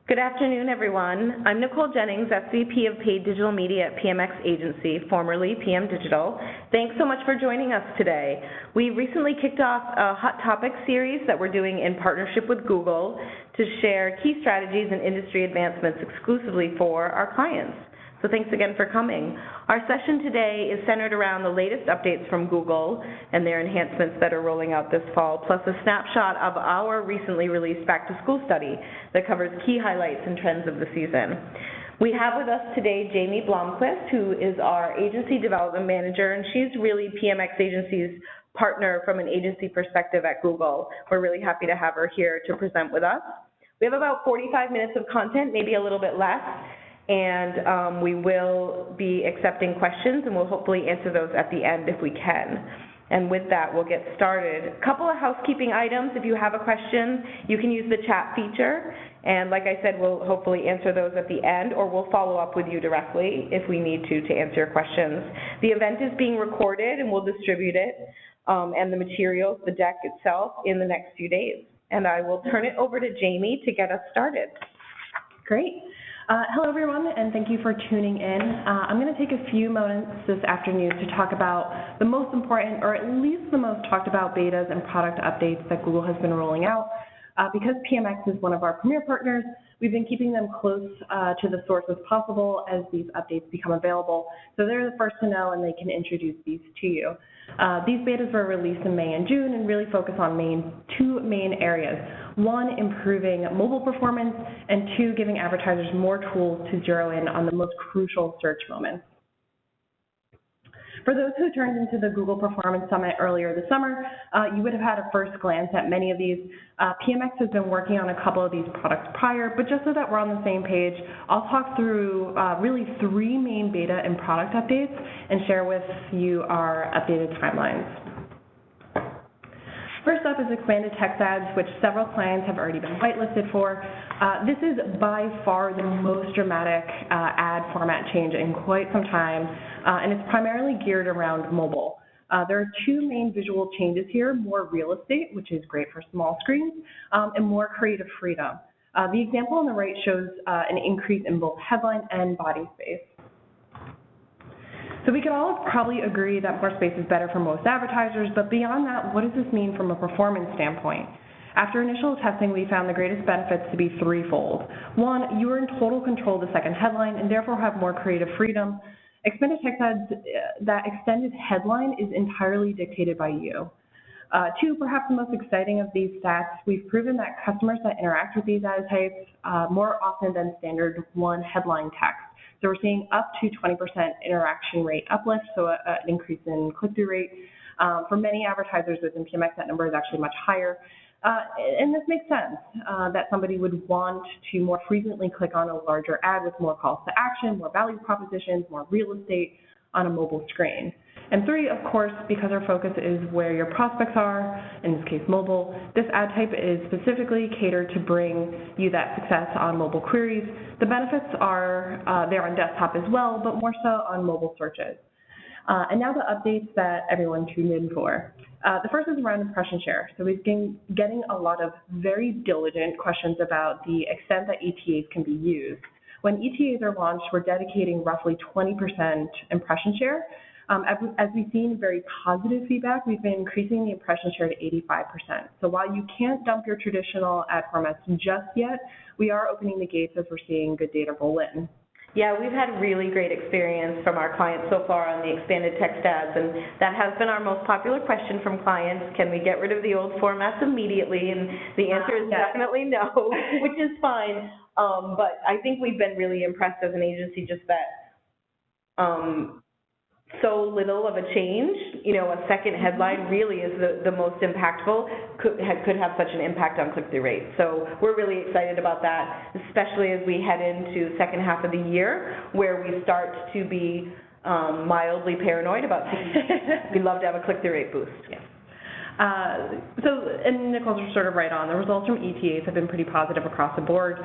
Good afternoon, everyone. I'm Nicole Jennings, SVP of Paid Digital Media at PMX Agency, formerly PM Digital. Thanks so much for joining us today. We recently kicked off a Hot Topic series that we're doing in partnership with Google to share key strategies and industry advancements exclusively for our clients. So thanks again for coming. Our session today is centered around the latest updates from Google and their enhancements that are rolling out this fall, plus a snapshot of our recently released back-to-school study that covers key highlights and trends of the season. We have with us today Jamie Blomquist, who is our Agency Development Manager, and she's really PMX Agency's partner from an agency perspective at Google. We're really happy to have her here to present with us. We have about 45 minutes of content, maybe a little bit less, and we will be accepting questions, and we'll hopefully answer those at the end if we can. And with that, we'll get started. A couple of housekeeping items. If you have a question, you can use the chat feature, and like I said, we'll hopefully answer those at the end, or we'll follow up with you directly if we need to answer your questions. The event is being recorded, and we'll distribute it, and the materials, the deck itself, in the next few days. And I will turn it over to Jamie to get us started. Great. Hello, everyone, and thank you for tuning in. I'm going to take a few moments this afternoon to talk about the most important, or at least the most talked about betas and product updates that Google has been rolling out. Because PMX is one of our premier partners, we've been keeping them close to the source as possible as these updates become available. So they're the first to know, and they can introduce these to you. These betas were released in May and June and really focus on two main areas. One, improving mobile performance, and two, giving advertisers more tools to zero in on the most crucial search moments. For those who turned into the Google Performance Summit earlier this summer, you would have had a first glance at many of these. PMX has been working on a couple of these products prior, but just so that we're on the same page, I'll talk through really three main beta and product updates and share with you our updated timelines. First up is expanded text ads, which several clients have already been whitelisted for. This is by far the most dramatic ad format change in quite some time, and it's primarily geared around mobile. There are two main visual changes here: more real estate, which is great for small screens, and more creative freedom. The example on the right shows an increase in both headline and body space. So we can all probably agree that more space is better for most advertisers, but beyond that, what does this mean from a performance standpoint? After initial testing, we found the greatest benefits to be threefold. One, you are in total control of the second headline and therefore have more creative freedom. Expanded text ads, that extended headline is entirely dictated by you. Two, perhaps the most exciting of these stats, we've proven that customers that interact with these ad types more often than standard one headline text. So we're seeing up to 20% interaction rate uplift, so an increase in click-through rate. For many advertisers within PMX, that number is actually much higher. And this makes sense, that somebody would want to more frequently click on a larger ad with more calls to action, more value propositions, more real estate on a mobile screen. And three, of course, because our focus is where your prospects are, in this case mobile, this ad type is specifically catered to bring you that success on mobile queries. The benefits are there on desktop as well, but more so on mobile searches. And now the updates that everyone tuned in for. The first is around impression share. So we've been getting a lot of very diligent questions about the extent that ETAs can be used. When ETAs are launched, we're dedicating roughly 20% impression share. As we've seen very positive feedback, we've been increasing the impression share to 85%. So while you can't dump your traditional ad formats just yet, we are opening the gates as we're seeing good data roll in. Yeah, we've had really great experience from our clients so far on the expanded text ads, and that has been our most popular question from clients. Can we get rid of the old formats immediately? And the answer is definitely no, which is fine. But I think we've been really impressed as an agency just that so little of a change, a second headline really is the most impactful, could have such an impact on click-through rate. So we're really excited about that, especially as we head into second half of the year, where we start to be mildly paranoid about things. We'd love to have a click-through rate boost. Yeah. And Nicole's sort of right on. The results from ETAs have been pretty positive across the board.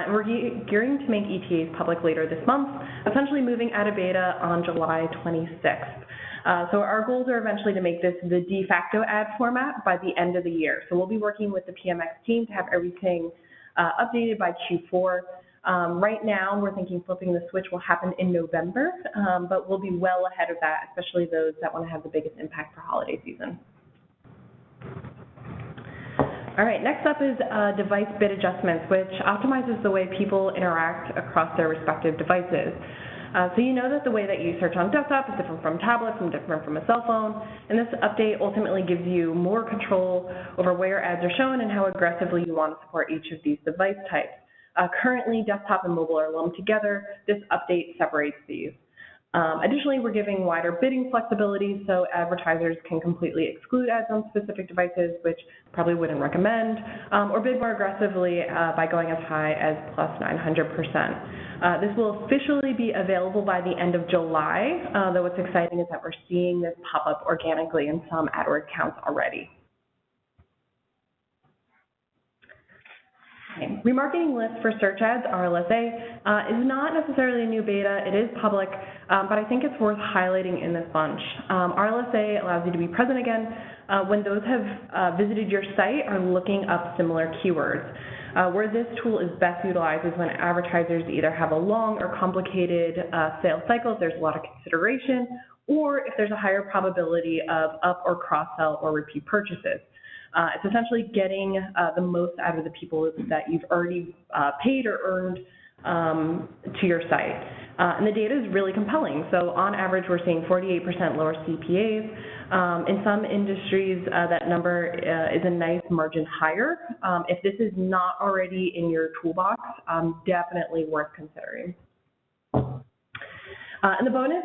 We're gearing to make ETAs public later this month, essentially moving out of beta on July 26th. So our goals are eventually to make this the de facto ad format by the end of the year. So we'll be working with the PMX team to have everything updated by Q4. Right now, we're thinking flipping the switch will happen in November, but we'll be well ahead of that, especially those that want to have the biggest impact for holiday season. All right, next up is device bid adjustments, which optimizes the way people interact across their respective devices. So you know that the way that you search on desktop is different from tablets and different from a cell phone, and this update ultimately gives you more control over where ads are shown and how aggressively you want to support each of these device types. Currently, desktop and mobile are lumped together. This update separates these. Additionally, we're giving wider bidding flexibility so advertisers can completely exclude ads on specific devices, which probably wouldn't recommend, or bid more aggressively by going as high as plus 900%. This will officially be available by the end of July, though what's exciting is that we're seeing this pop up organically in some AdWords accounts already. Okay. Remarketing lists for search ads, RLSA, is not necessarily a new beta. It is public, but I think it's worth highlighting in this bunch. RLSA allows you to be present again when those have visited your site are looking up similar keywords. Where this tool is best utilized is when advertisers either have a long or complicated sales cycle, if there's a lot of consideration, or if there's a higher probability of up or cross-sell or repeat purchases. It's essentially getting the most out of the people that you've already paid or earned to your site. And the data is really compelling. So on average, we're seeing 48% lower CPAs. In some industries, that number is a nice margin higher. If this is not already in your toolbox, definitely worth considering. And the bonus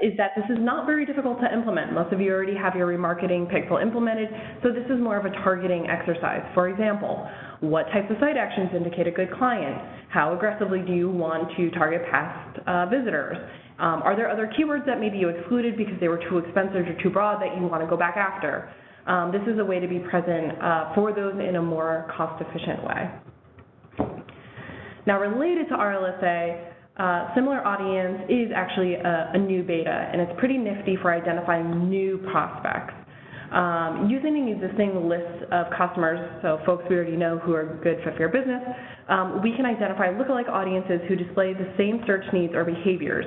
is that this is not very difficult to implement. Most of you already have your remarketing pixel implemented, so this is more of a targeting exercise. For example, what types of site actions indicate a good client? How aggressively do you want to target past visitors? Are there other keywords that maybe you excluded because they were too expensive or too broad that you want to go back after? This is a way to be present for those in a more cost-efficient way. Now, related to RLSA, similar audience is actually a new beta, and it's pretty nifty for identifying new prospects. Using an existing list of customers, so folks we already know who are good fit for your business, we can identify lookalike audiences who display the same search needs or behaviors.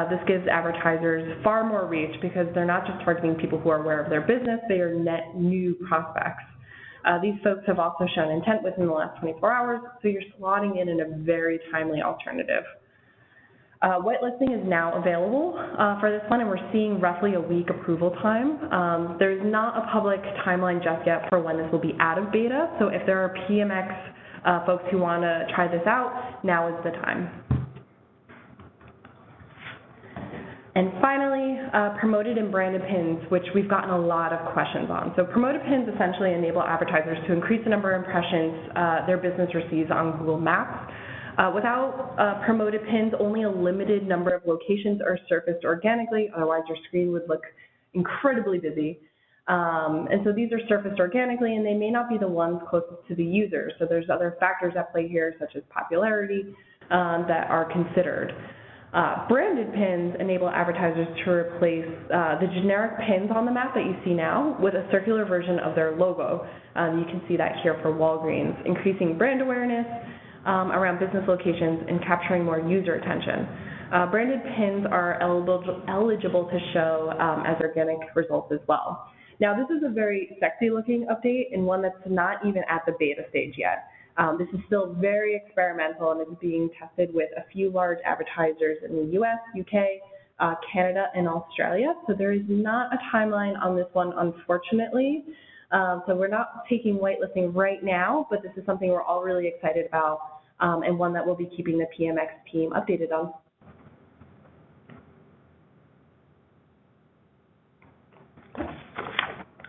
This gives advertisers far more reach because they're not just targeting people who are aware of their business, they are net new prospects. These folks have also shown intent within the last 24 hours, so you're slotting in a very timely alternative. Whitelisting is now available for this one, and we're seeing roughly a week approval time. There's not a public timeline just yet for when this will be out of beta, so if there are PMX folks who want to try this out, now is the time. And finally, promoted and branded pins, which we've gotten a lot of questions on. So promoted pins essentially enable advertisers to increase the number of impressions their business receives on Google Maps. Without promoted pins, only a limited number of locations are surfaced organically, otherwise your screen would look incredibly busy. And so these are surfaced organically, and they may not be the ones closest to the user. So there's other factors at play here, such as popularity, that are considered. Branded pins enable advertisers to replace the generic pins on the map that you see now with a circular version of their logo. You can see that here for Walgreens, increasing brand awareness around business locations and capturing more user attention. Branded pins are eligible to show as organic results as well. Now, this is a very sexy looking update and one that's not even at the beta stage yet. This is still very experimental and is being tested with a few large advertisers in the US, UK, Canada, and Australia. So there is not a timeline on this one, unfortunately. So we're not taking whitelisting right now, but this is something we're all really excited about and one that we'll be keeping the PMX team updated on.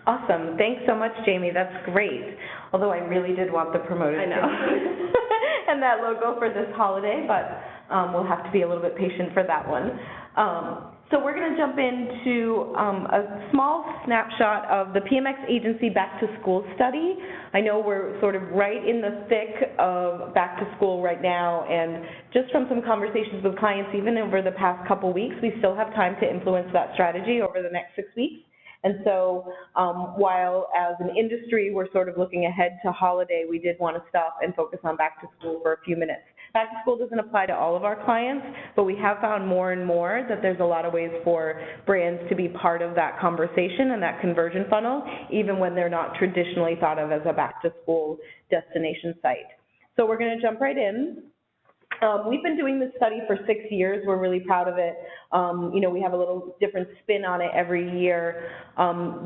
Awesome. Thanks so much, Jamie. That's great. Although I really did want the promoted I know. and that logo for this holiday, but we'll have to be a little bit patient for that one. So we're going to jump into a small snapshot of the PMX agency back to school study. I know we're sort of right in the thick of back to school right now, and just from some conversations with clients, even over the past couple weeks, we still have time to influence that strategy over the next 6 weeks. And so while as an industry we're sort of looking ahead to holiday, we did want to stop and focus on back to school for a few minutes. Back to school doesn't apply to all of our clients, but we have found more and more that there's a lot of ways for brands to be part of that conversation and that conversion funnel, even when they're not traditionally thought of as a back to school destination site. So we're going to jump right in. We've been doing this study for 6 years. We're really proud of it. We have a little different spin on it every year.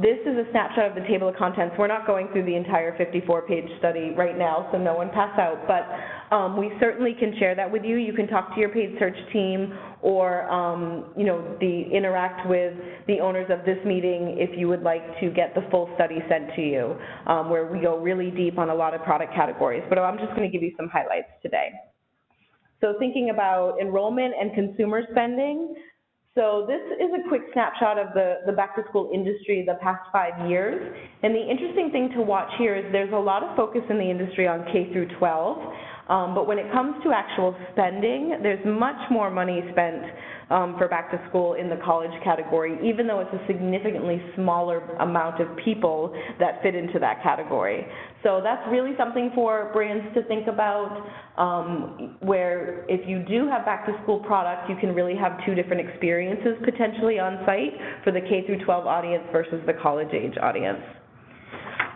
This is a snapshot of the table of contents. We're not going through the entire 54-page study right now, so no one pass out, but we certainly can share that with you. You can talk to your paid search team or, interact with the owners of this meeting if you would like to get the full study sent to you, where we go really deep on a lot of product categories. But I'm just going to give you some highlights today. So thinking about enrollment and consumer spending, so this is a quick snapshot of the back-to-school industry the past 5 years. And the interesting thing to watch here is there's a lot of focus in the industry on K through 12, but when it comes to actual spending, there's much more money spent for back-to-school in the college category, even though it's a significantly smaller amount of people that fit into that category. So that's really something for brands to think about, where if you do have back-to-school products, you can really have two different experiences potentially on site for the K through 12 audience versus the college age audience.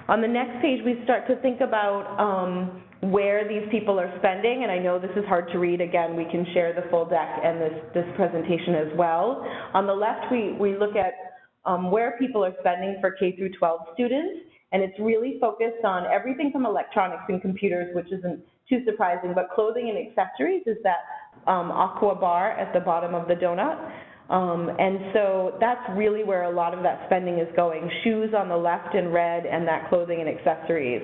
On the next page, we start to think about where these people are spending, and I know this is hard to read. Again, we can share the full deck and this presentation as well. On the left, we look at where people are spending for K through 12 students, and it's really focused on everything from electronics and computers, which isn't too surprising, but clothing and accessories is that aqua bar at the bottom of the donut. And so that's really where a lot of that spending is going. Shoes on the left in red, and that clothing and accessories.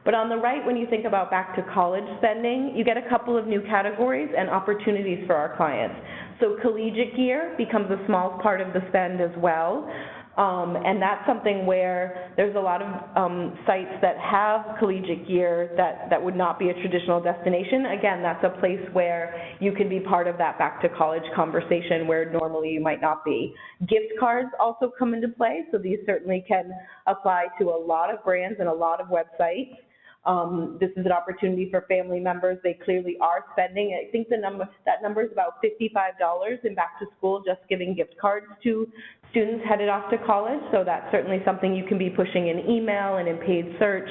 But on the right, when you think about back to college spending, you get a couple of new categories and opportunities for our clients. So collegiate gear becomes a small part of the spend as well. And that's something where there's a lot of sites that have collegiate gear that would not be a traditional destination. Again, that's a place where you can be part of that back to college conversation where normally you might not be. Gift cards also come into play, so these certainly can apply to a lot of brands and a lot of websites. This is an opportunity for family members. They clearly are spending. I think that number is about $55 in back to school, just giving gift cards to students headed off to college. So that's certainly something you can be pushing in email and in paid search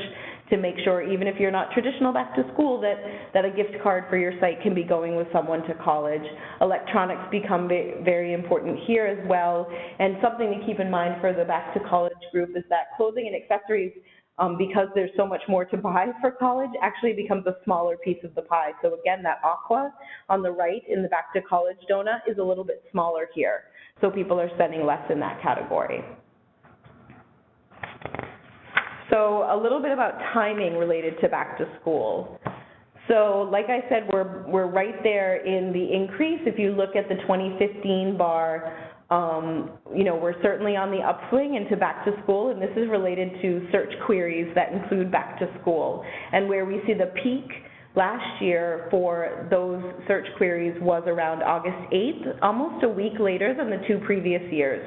to make sure, even if you're not traditional back to school, that a gift card for your site can be going with someone to college. Electronics become very important here as well. And something to keep in mind for the back to college group is that clothing and accessories, because there's so much more to buy for college, actually becomes a smaller piece of the pie. So again, that aqua on the right in the back to college donut is a little bit smaller here. So people are spending less in that category. So a little bit about timing related to back to school. So like I said, we're right there in the increase. If you look at the 2015 bar, we're certainly on the upswing into back to school, and this is related to search queries that include back to school. And where we see the peak last year for those search queries was around August 8th, almost a week later than the 2 previous years.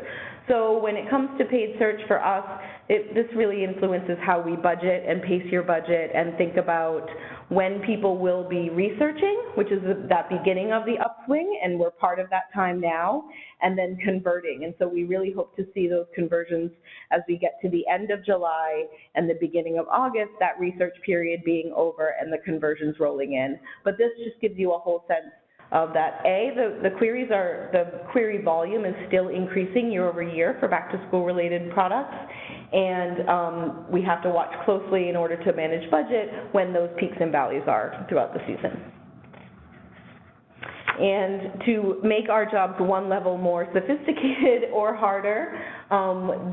So when it comes to paid search for us, this really influences how we budget and pace your budget and think about when people will be researching, which is that beginning of the upswing, and we're part of that time now, and then converting. And so we really hope to see those conversions as we get to the end of July and the beginning of August, that research period being over and the conversions rolling in. But this just gives you a whole sense of that. The query volume is still increasing year over year for back to school related products, and we have to watch closely in order to manage budget when those peaks and valleys are throughout the season. And to make our jobs one level more sophisticated or harder,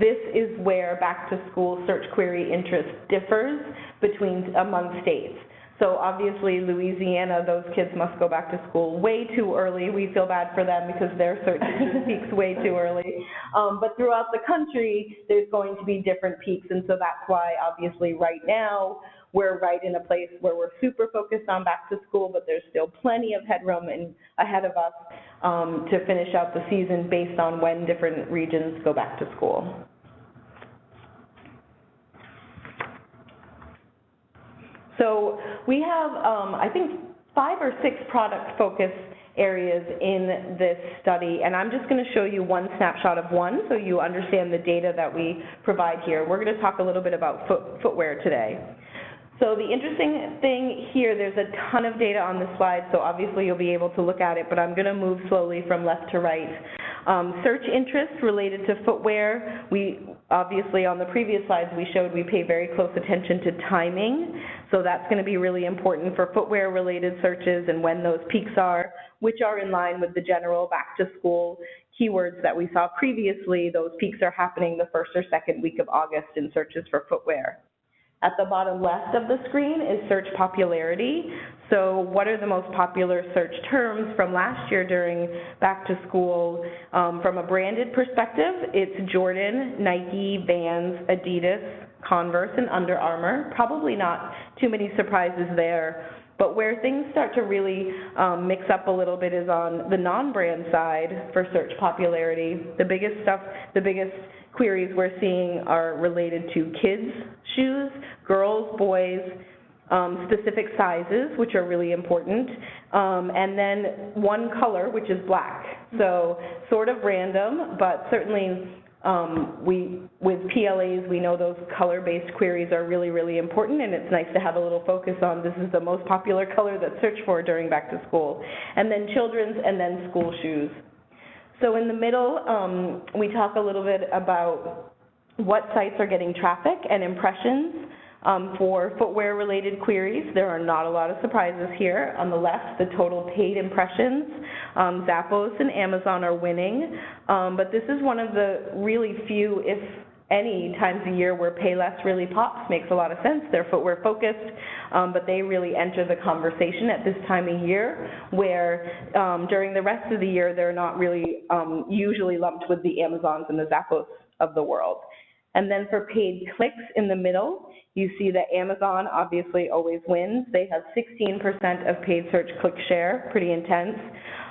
this is where back to school search query interest differs among states. So obviously Louisiana, those kids must go back to school way too early. We feel bad for them because their search interest peaks way too early. But throughout the country, there's going to be different peaks, and so that's why obviously right now we're right in a place where we're super focused on back to school, but there's still plenty of headroom ahead of us to finish out the season based on when different regions go back to school. So we have, I think, 5 or 6 product focus areas in this study, and I'm just going to show you one snapshot of one so you understand the data that we provide here. We're going to talk a little bit about footwear today. So the interesting thing here, there's a ton of data on this slide, so obviously you'll be able to look at it, but I'm going to move slowly from left to right. Search interest related to footwear, we obviously on the previous slides we showed we pay very close attention to timing, so that's going to be really important for footwear related searches and when those peaks are, which are in line with the general back to school keywords that we saw previously. Those peaks are happening the first or second week of August in searches for footwear. At the bottom left of the screen is search popularity. So what are the most popular search terms from last year during back to school? From a branded perspective, it's Jordan, Nike, Vans, Adidas, Converse, and Under Armour. Probably not too many surprises there. But where things start to really mix up a little bit is on the non-brand side for search popularity. The biggest queries we're seeing are related to kids' shoes, girls, boys, specific sizes, which are really important, and then one color, which is black. So sort of random, but certainly with PLAs, we know those color-based queries are really, really important, and it's nice to have a little focus on this is the most popular color that's searched for during back to school. And then children's, and then school shoes. So in the middle, we talk a little bit about what sites are getting traffic and impressions for footwear-related queries. There are not a lot of surprises here. On the left, the total paid impressions. Zappos and Amazon are winning, but this is one of the really few, if any, times a year where pay less really pops. Makes a lot of sense. They're footwear focused, but they really enter the conversation at this time of year where during the rest of the year they're not really usually lumped with the Amazons and the Zappos of the world. And then for paid clicks in the middle, you see that Amazon obviously always wins. They have 16% of paid search click share, pretty intense.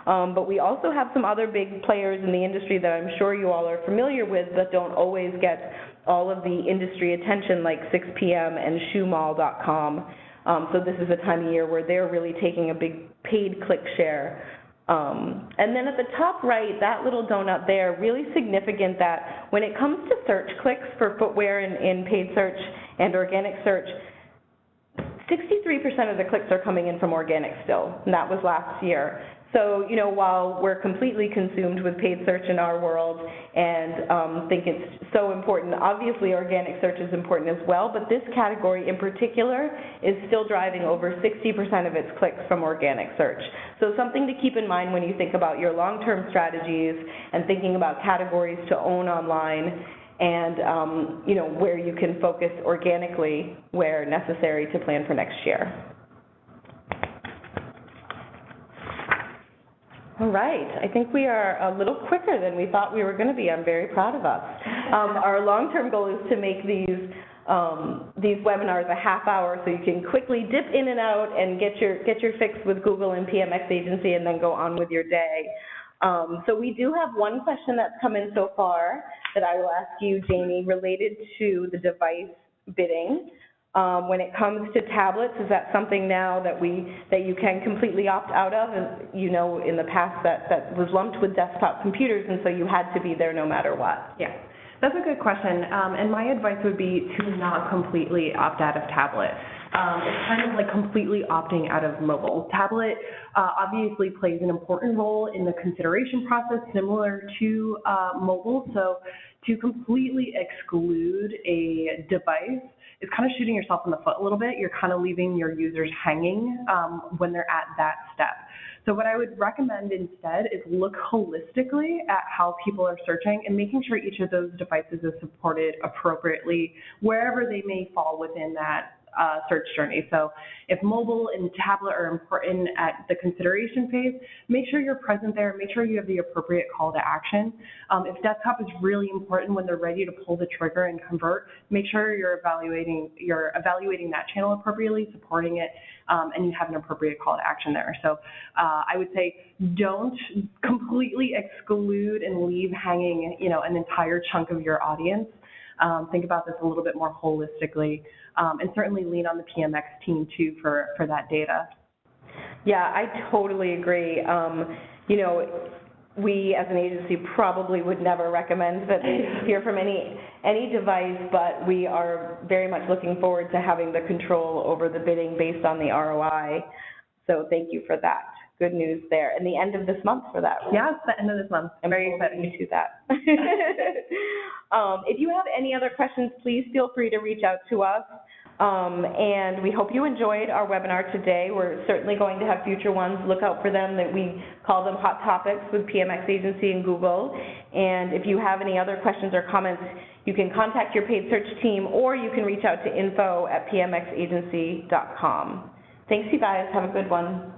But we also have some other big players in the industry that I'm sure you all are familiar with that don't always get all of the industry attention, like 6PM and shoemall.com. So this is a time of year where they're really taking a big paid click share. And then at the top right, that little donut there, really significant that when it comes to search clicks for footwear in paid search and organic search, 63% of the clicks are coming in from organic still, and that was last year. So, you know, while we're completely consumed with paid search in our world and think it's so important, obviously organic search is important as well, but this category in particular is still driving over 60% of its clicks from organic search. So something to keep in mind when you think about your long-term strategies and thinking about categories to own online and, you know, where you can focus organically where necessary to plan for next year. All right, I think we are a little quicker than we thought we were going to be. I'm very proud of us. Our long-term goal is to make these webinars a half hour so you can quickly dip in and out and get your fix with Google and PMX Agency and then go on with your day. So we do have one question that's come in so far that I will ask you, Jamie, related to the device bidding. When it comes to tablets, is that something now that you can completely opt out of? And you know, in the past that was lumped with desktop computers, and so you had to be there no matter what. Yeah, that's a good question. And my advice would be to not completely opt out of tablet. It's kind of like completely opting out of mobile. Tablet obviously plays an important role in the consideration process, similar to mobile. So to completely exclude a device is kind of shooting yourself in the foot a little bit. You're kind of leaving your users hanging when they're at that step. So what I would recommend instead is look holistically at how people are searching and making sure each of those devices is supported appropriately wherever they may fall within that search journey. So if mobile and tablet are important at the consideration phase, make sure you're present there, make sure you have the appropriate call to action. If desktop is really important when they're ready to pull the trigger and convert, make sure you're evaluating that channel appropriately, supporting it, and you have an appropriate call to action there. So I would say don't completely exclude and leave hanging, you know, an entire chunk of your audience. think about this a little bit more holistically, and certainly lean on the PMX team too for that data. Yeah, I totally agree. You know, we as an agency probably would never recommend that they hear from any device, but we are very much looking forward to having the control over the bidding based on the ROI. So thank you for that. Good news there. And the end of this month for that. Right? Yeah, it's the end of this month. I'm very excited to that. If you have any other questions, please feel free to reach out to us. And we hope you enjoyed our webinar today. We're certainly going to have future ones. Look out for them. That we call them Hot Topics with PMX Agency and Google. And if you have any other questions or comments, you can contact your paid search team, or you can reach out to info@pmxagency.com. Thanks, you guys. Have a good one.